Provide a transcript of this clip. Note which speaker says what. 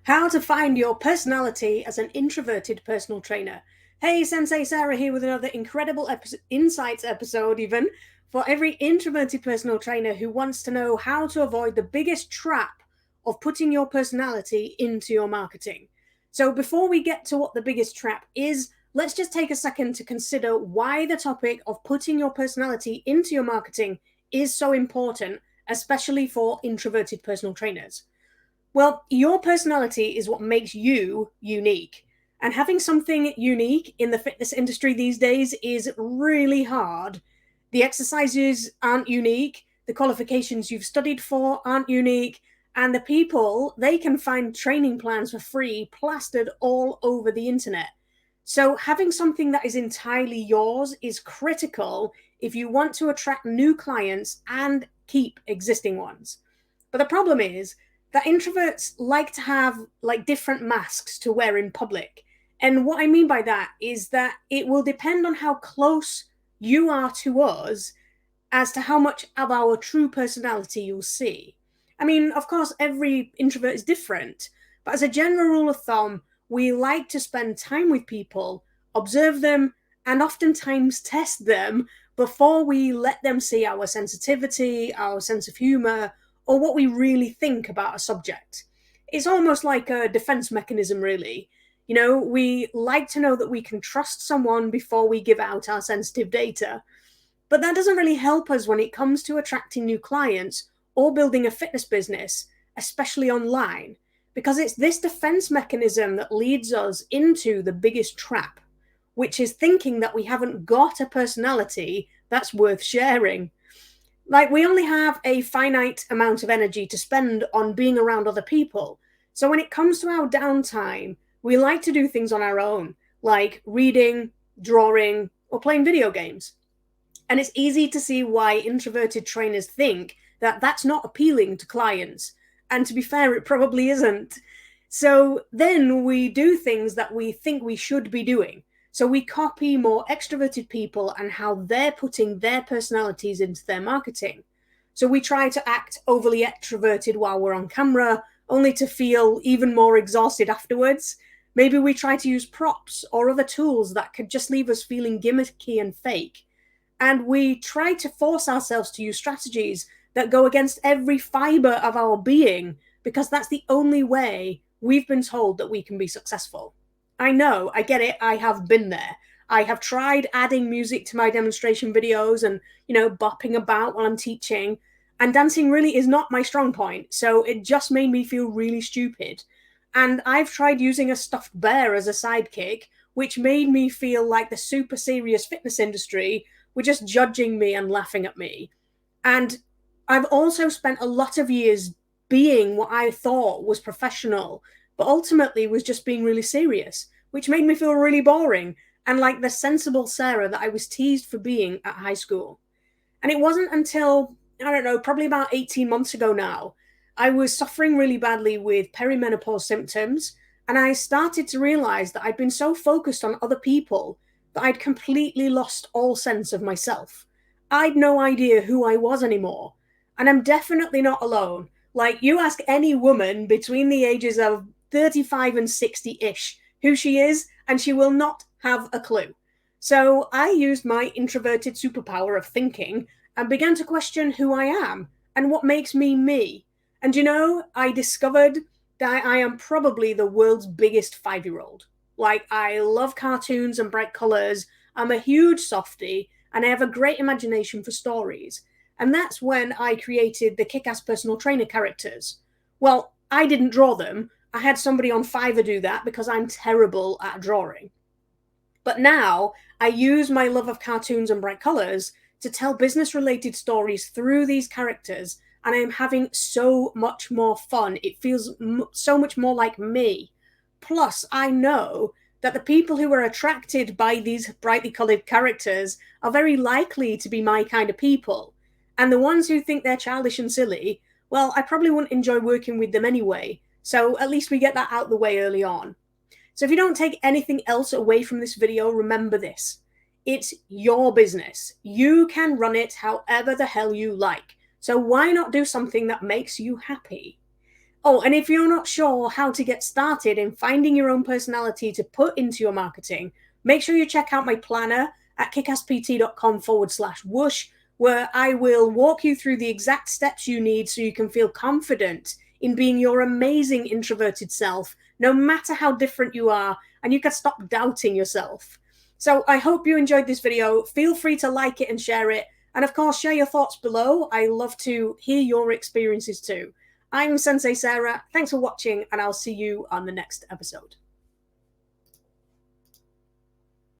Speaker 1: How to find your personality as an introverted personal trainer. Hey, Sensei Sarah here with another incredible insights episode, even for every introverted personal trainer who wants to know how to avoid the biggest trap of putting your personality into your marketing. So, before we get to what the biggest trap is, let's just take a second to consider why the topic of putting your personality into your marketing is so important, especially for introverted personal trainers. Well, your personality is what makes you unique. And having something unique in the fitness industry these days is really hard. The exercises aren't unique, the qualifications you've studied for aren't unique, and the people, they can find training plans for free plastered all over the internet. So, having something that is entirely yours is critical if you want to attract new clients and keep existing ones. But the problem is that introverts like to have like different masks to wear in public. And what I mean by that is that it will depend on how close you are to us as to how much of our true personality you'll see. I mean, of course, every introvert is different, but as a general rule of thumb, we like to spend time with people, observe them, and oftentimes test them before we let them see our sensitivity, our sense of humor, or what we really think about a subject. It's almost like a defense mechanism, really. You know, we like to know that we can trust someone before we give out our sensitive data. But that doesn't really help us when it comes to attracting new clients or building a fitness business, especially online, because it's this defense mechanism that leads us into the biggest trap, which is thinking that we haven't got a personality that's worth sharing. Like, we only have a finite amount of energy to spend on being around other people. So when it comes to our downtime, we like to do things on our own, like reading, drawing, or playing video games. And it's easy to see why introverted trainers think that that's not appealing to clients. And to be fair, it probably isn't. So then we do things that we think we should be doing. So we copy more extroverted people and how they're putting their personalities into their marketing. So we try to act overly extroverted while we're on camera, only to feel even more exhausted afterwards. Maybe we try to use props or other tools that could just leave us feeling gimmicky and fake. And we try to force ourselves to use strategies that go against every fiber of our being, because that's the only way we've been told that we can be successful. I know, I get it, I have been there. I have tried adding music to my demonstration videos and, bopping about while I'm teaching, and dancing really is not my strong point, so it just made me feel really stupid. And I've tried using a stuffed bear as a sidekick, which made me feel like the super serious fitness industry were just judging me and laughing at me. And I've also spent a lot of years being what I thought was professional, but ultimately was just being really serious, which made me feel really boring and like the sensible Sarah that I was teased for being at high school. And it wasn't until, I don't know, probably about 18 months ago now, I was suffering really badly with perimenopause symptoms, and I started to realize that I'd been so focused on other people that I'd completely lost all sense of myself. I'd no idea who I was anymore. And I'm definitely not alone. Like, you ask any woman between the ages of 35 and 60-ish who she is, and she will not have a clue. So I used my introverted superpower of thinking and began to question who I am and what makes me me. And I discovered that I am probably the world's biggest 5-year-old. Like, I love cartoons and bright colors. I'm a huge softie, and I have a great imagination for stories. And that's when I created the Kick-Ass personal trainer characters. Well, I didn't draw them. I had somebody on Fiverr do that because I'm terrible at drawing. But now I use my love of cartoons and bright colors to tell business-related stories through these characters, and I am having so much more fun. It feels so much more like me. Plus, I know that the people who are attracted by these brightly colored characters are very likely to be my kind of people. And the ones who think they're childish and silly, well, I probably wouldn't enjoy working with them anyway. So at least we get that out the way early on. So if you don't take anything else away from this video, remember this. It's your business. You can run it however the hell you like. So why not do something that makes you happy? Oh, and if you're not sure how to get started in finding your own personality to put into your marketing, make sure you check out my planner at kickasspt.com/whoosh, where I will walk you through the exact steps you need so you can feel confident in being your amazing introverted self, no matter how different you are, and you can stop doubting yourself. So I hope you enjoyed this video. Feel free to like it and share it. And of course, share your thoughts below. I love to hear your experiences too. I'm Sensei Sarah. Thanks for watching, and I'll see you on the next episode.